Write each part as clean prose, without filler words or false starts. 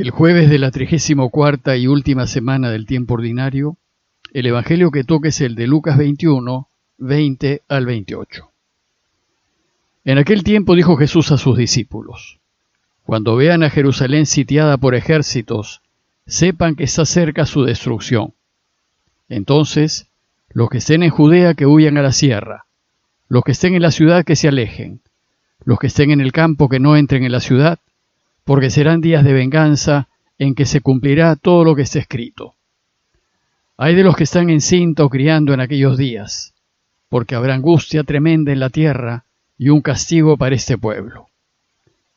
El jueves de la 34ª y última semana del tiempo ordinario, el evangelio que toca es el de Lucas 21, 20 al 28. En aquel tiempo dijo Jesús a sus discípulos: Cuando vean a Jerusalén sitiada por ejércitos, sepan que está cerca su destrucción. Entonces, los que estén en Judea que huyan a la sierra, los que estén en la ciudad que se alejen, los que estén en el campo que no entren en la ciudad, porque serán días de venganza en que se cumplirá todo lo que está escrito. Ay de los que están encinta o criando en aquellos días, porque habrá angustia tremenda en la tierra y un castigo para este pueblo.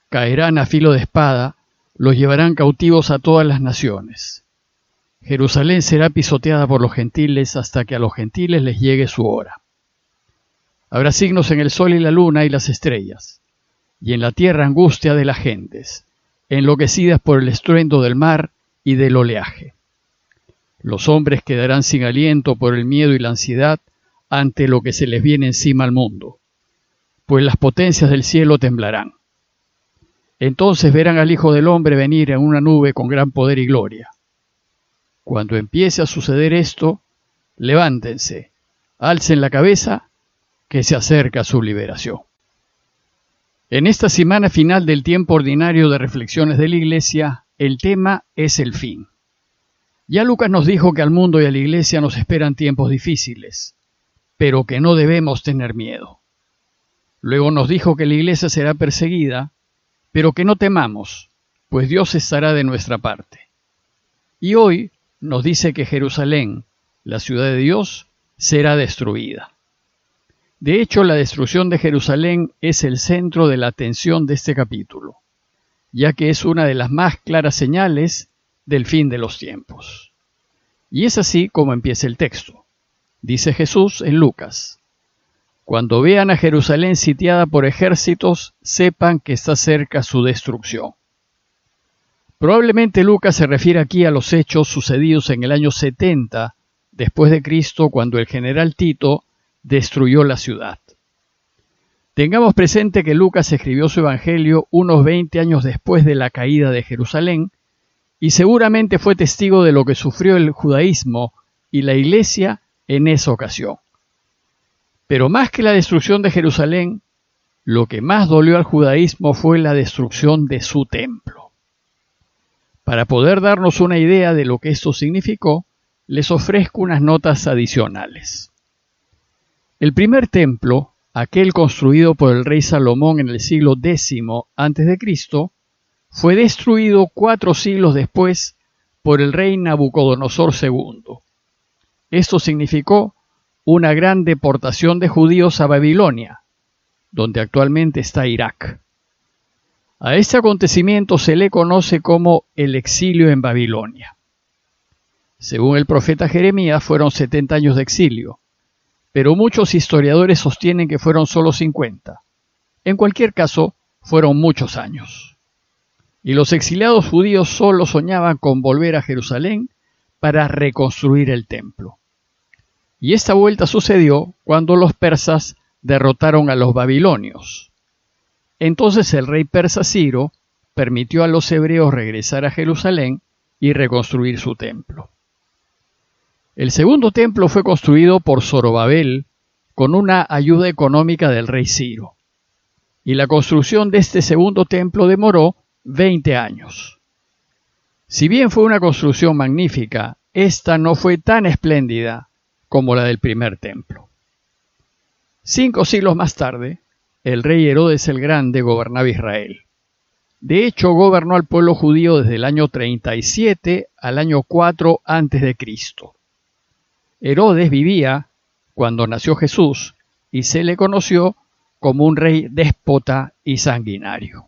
Caerán a filo de espada, los llevarán cautivos a todas las naciones. Jerusalén será pisoteada por los gentiles hasta que a los gentiles les llegue su hora. Habrá signos en el sol y la luna y las estrellas, y en la tierra angustia de las gentes, enloquecidas por el estruendo del mar y del oleaje. Los hombres quedarán sin aliento por el miedo y la ansiedad ante lo que se les viene encima al mundo, pues las potencias del cielo temblarán. Entonces verán al Hijo del Hombre venir en una nube con gran poder y gloria. Cuando empiece a suceder esto, levántense, alcen la cabeza, que se acerca su liberación. En esta semana final del tiempo ordinario de reflexiones de la Iglesia, el tema es el fin. Ya Lucas nos dijo que al mundo y a la Iglesia nos esperan tiempos difíciles, pero que no debemos tener miedo. Luego nos dijo que la Iglesia será perseguida, pero que no temamos, pues Dios estará de nuestra parte. Y hoy nos dice que Jerusalén, la ciudad de Dios, será destruida. De hecho, la destrucción de Jerusalén es el centro de la atención de este capítulo, ya que es una de las más claras señales del fin de los tiempos. Y es así como empieza el texto. Dice Jesús en Lucas: Cuando vean a Jerusalén sitiada por ejércitos, sepan que está cerca su destrucción. Probablemente Lucas se refiere aquí a los hechos sucedidos en el año 70 después de Cristo, cuando el general Tito destruyó la ciudad. Tengamos presente que Lucas escribió su evangelio unos 20 años después de la caída de Jerusalén y seguramente fue testigo de lo que sufrió el judaísmo y la iglesia en esa ocasión. Pero más que la destrucción de Jerusalén, lo que más dolió al judaísmo fue la destrucción de su templo. Para poder darnos una idea de lo que esto significó, les ofrezco unas notas adicionales. El primer templo, aquel construido por el rey Salomón en el siglo X a.C., fue destruido 4 siglos después por el rey Nabucodonosor II. Esto significó una gran deportación de judíos a Babilonia, donde actualmente está Irak. A este acontecimiento se le conoce como el exilio en Babilonia. Según el profeta Jeremías, fueron 70 años de exilio, pero muchos historiadores sostienen que fueron solo 50. En cualquier caso, fueron muchos años. Y los exiliados judíos solo soñaban con volver a Jerusalén para reconstruir el templo. Y esta vuelta sucedió cuando los persas derrotaron a los babilonios. Entonces el rey persa Ciro permitió a los hebreos regresar a Jerusalén y reconstruir su templo. El segundo templo fue construido por Zorobabel con una ayuda económica del rey Ciro. Y la construcción de este segundo templo demoró 20 años. Si bien fue una construcción magnífica, esta no fue tan espléndida como la del primer templo. 5 siglos más tarde, el rey Herodes el Grande gobernaba Israel. De hecho, gobernó al pueblo judío desde el año 37 al año 4 a.C. Herodes vivía cuando nació Jesús y se le conoció como un rey déspota y sanguinario.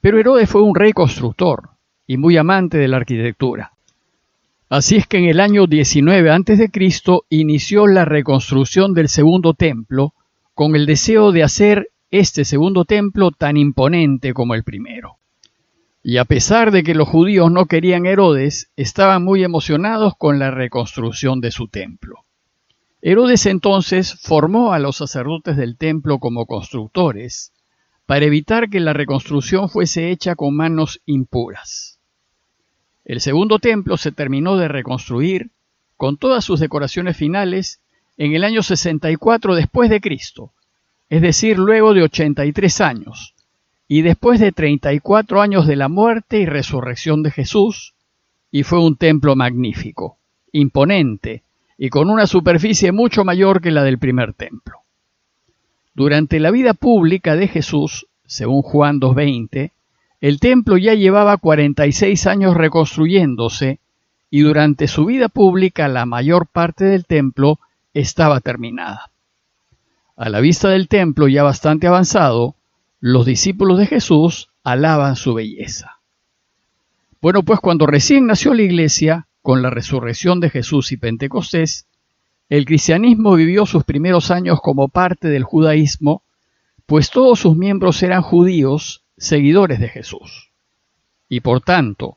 Pero Herodes fue un rey constructor y muy amante de la arquitectura. Así es que en el año 19 a.C. inició la reconstrucción del segundo templo con el deseo de hacer este segundo templo tan imponente como el primero. Y a pesar de que los judíos no querían a Herodes, estaban muy emocionados con la reconstrucción de su templo. Herodes entonces formó a los sacerdotes del templo como constructores, para evitar que la reconstrucción fuese hecha con manos impuras. El segundo templo se terminó de reconstruir con todas sus decoraciones finales en el año 64 después de Cristo, es decir, luego de 83 años, y después de 34 años de la muerte y resurrección de Jesús, y fue un templo magnífico, imponente, y con una superficie mucho mayor que la del primer templo. Durante la vida pública de Jesús, según Juan 2:20, el templo ya llevaba 46 años reconstruyéndose, y durante su vida pública la mayor parte del templo estaba terminada. A la vista del templo ya bastante avanzado, los discípulos de Jesús alaban su belleza. Bueno, pues cuando recién nació la iglesia, con la resurrección de Jesús y Pentecostés, el cristianismo vivió sus primeros años como parte del judaísmo, pues todos sus miembros eran judíos, seguidores de Jesús. Y por tanto,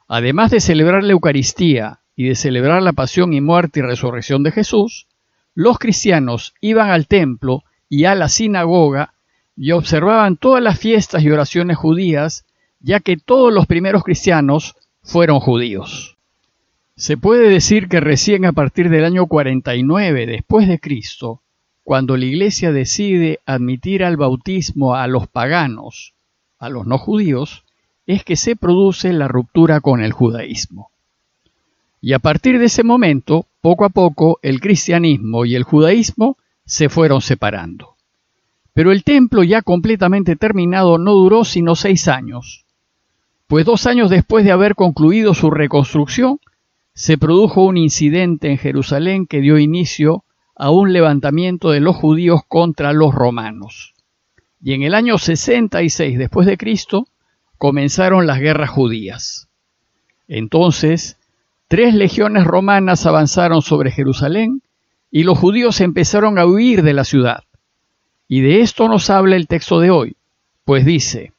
además de celebrar la Eucaristía y de celebrar la pasión y muerte y resurrección de Jesús, los cristianos iban al templo y a la sinagoga y observaban todas las fiestas y oraciones judías, ya que todos los primeros cristianos fueron judíos. Se puede decir que recién a partir del año 49 después de Cristo, cuando la Iglesia decide admitir al bautismo a los paganos, a los no judíos, es que se produce la ruptura con el judaísmo. Y a partir de ese momento, poco a poco, el cristianismo y el judaísmo se fueron separando. Pero el templo ya completamente terminado no duró sino 6 años, pues 2 años después de haber concluido su reconstrucción, se produjo un incidente en Jerusalén que dio inicio a un levantamiento de los judíos contra los romanos. Y en el año 66 después de Cristo comenzaron las guerras judías. Entonces, 3 legiones romanas avanzaron sobre Jerusalén y los judíos empezaron a huir de la ciudad. Y de esto nos habla el texto de hoy, pues dice: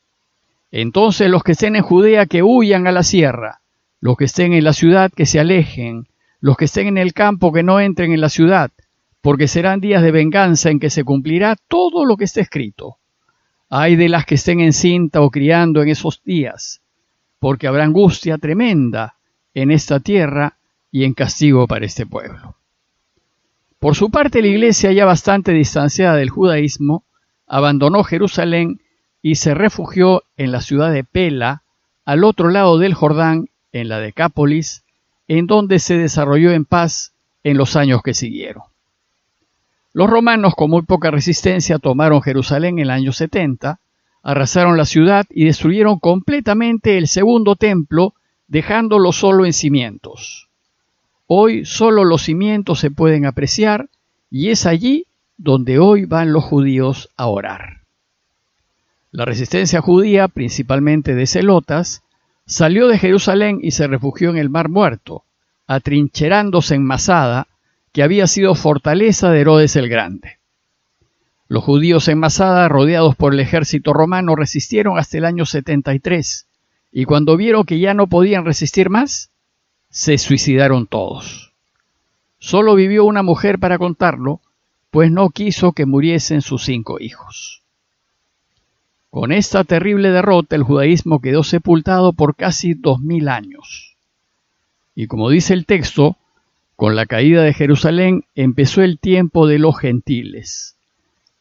entonces los que estén en Judea que huyan a la sierra, los que estén en la ciudad que se alejen, los que estén en el campo que no entren en la ciudad, porque serán días de venganza en que se cumplirá todo lo que está escrito. Ay de las que estén encinta o criando en esos días, porque habrá angustia tremenda en esta tierra y en castigo para este pueblo. Por su parte, la iglesia, ya bastante distanciada del judaísmo, abandonó Jerusalén y se refugió en la ciudad de Pela, al otro lado del Jordán, en la Decápolis, en donde se desarrolló en paz en los años que siguieron. Los romanos, con muy poca resistencia, tomaron Jerusalén en el año 70, arrasaron la ciudad y destruyeron completamente el segundo templo, dejándolo solo en cimientos. Hoy solo los cimientos se pueden apreciar y es allí donde hoy van los judíos a orar. La resistencia judía, principalmente de celotas, salió de Jerusalén y se refugió en el Mar Muerto, atrincherándose en Masada, que había sido fortaleza de Herodes el Grande. Los judíos en Masada, rodeados por el ejército romano, resistieron hasta el año 73, y cuando vieron que ya no podían resistir más, se suicidaron todos. Solo vivió una mujer para contarlo, pues no quiso que muriesen sus 5 hijos. Con esta terrible derrota, el judaísmo quedó sepultado por casi 2000 años. Y como dice el texto, con la caída de Jerusalén empezó el tiempo de los gentiles.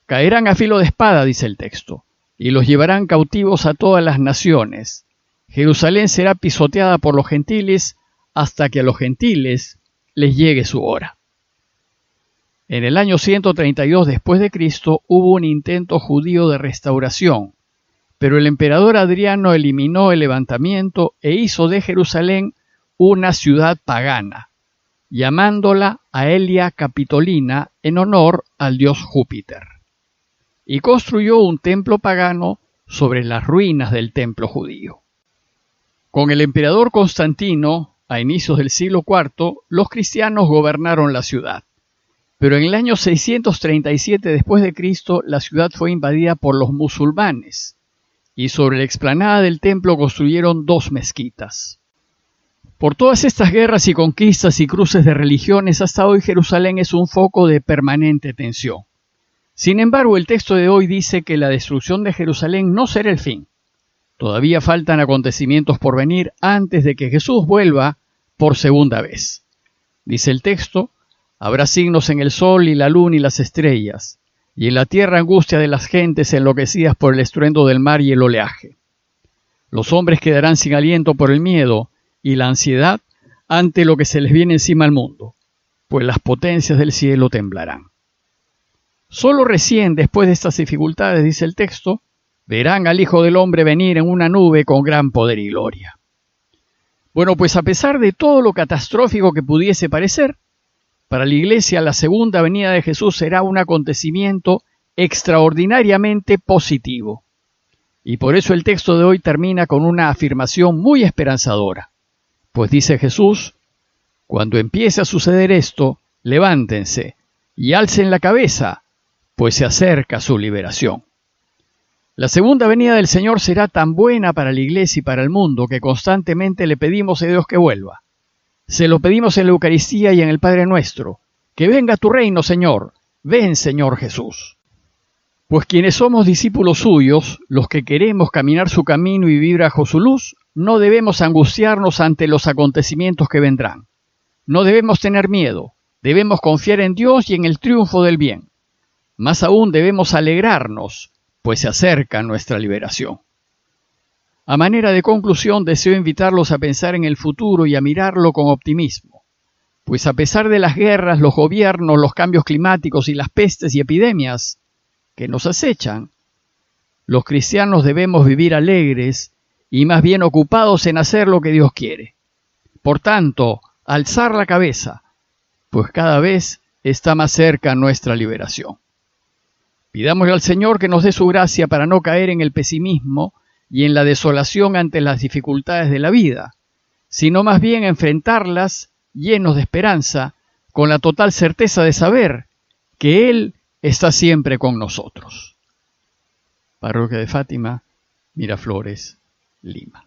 Caerán a filo de espada, dice el texto, y los llevarán cautivos a todas las naciones. Jerusalén será pisoteada por los gentiles hasta que a los gentiles les llegue su hora. En el año 132 después de Cristo hubo un intento judío de restauración, pero el emperador Adriano eliminó el levantamiento e hizo de Jerusalén una ciudad pagana, llamándola Aelia Capitolina en honor al dios Júpiter, y construyó un templo pagano sobre las ruinas del templo judío. Con el emperador Constantino, a inicios del siglo IV, los cristianos gobernaron la ciudad, pero en el año 637 después de Cristo la ciudad fue invadida por los musulmanes, y sobre la explanada del templo construyeron 2 mezquitas. Por todas estas guerras y conquistas y cruces de religiones, hasta hoy Jerusalén es un foco de permanente tensión. Sin embargo, el texto de hoy dice que la destrucción de Jerusalén no será el fin. Todavía faltan acontecimientos por venir antes de que Jesús vuelva por segunda vez. Dice el texto: habrá signos en el sol y la luna y las estrellas, y en la tierra angustia de las gentes enloquecidas por el estruendo del mar y el oleaje. Los hombres quedarán sin aliento por el miedo y la ansiedad ante lo que se les viene encima al mundo, pues las potencias del cielo temblarán. Solo recién después de estas dificultades, dice el texto, verán al Hijo del Hombre venir en una nube con gran poder y gloria. Bueno, pues a pesar de todo lo catastrófico que pudiese parecer, para la Iglesia la segunda venida de Jesús será un acontecimiento extraordinariamente positivo. Y por eso el texto de hoy termina con una afirmación muy esperanzadora. Pues dice Jesús: cuando empiece a suceder esto, levántense y alcen la cabeza, pues se acerca su liberación. La segunda venida del Señor será tan buena para la Iglesia y para el mundo que constantemente le pedimos a Dios que vuelva. Se lo pedimos en la Eucaristía y en el Padre Nuestro: que venga tu reino, Señor, ven, Señor Jesús. Pues quienes somos discípulos suyos, los que queremos caminar su camino y vivir bajo su luz, no debemos angustiarnos ante los acontecimientos que vendrán. No debemos tener miedo, debemos confiar en Dios y en el triunfo del bien. Más aún debemos alegrarnos, pues se acerca nuestra liberación. A manera de conclusión, deseo invitarlos a pensar en el futuro y a mirarlo con optimismo, pues a pesar de las guerras, los gobiernos, los cambios climáticos y las pestes y epidemias que nos acechan, los cristianos debemos vivir alegres y más bien ocupados en hacer lo que Dios quiere. Por tanto, alzar la cabeza, pues cada vez está más cerca nuestra liberación. Pidámosle al Señor que nos dé su gracia para no caer en el pesimismo y en la desolación ante las dificultades de la vida, sino más bien enfrentarlas llenos de esperanza, con la total certeza de saber que Él está siempre con nosotros. Parroquia de Fátima, Miraflores, Lima.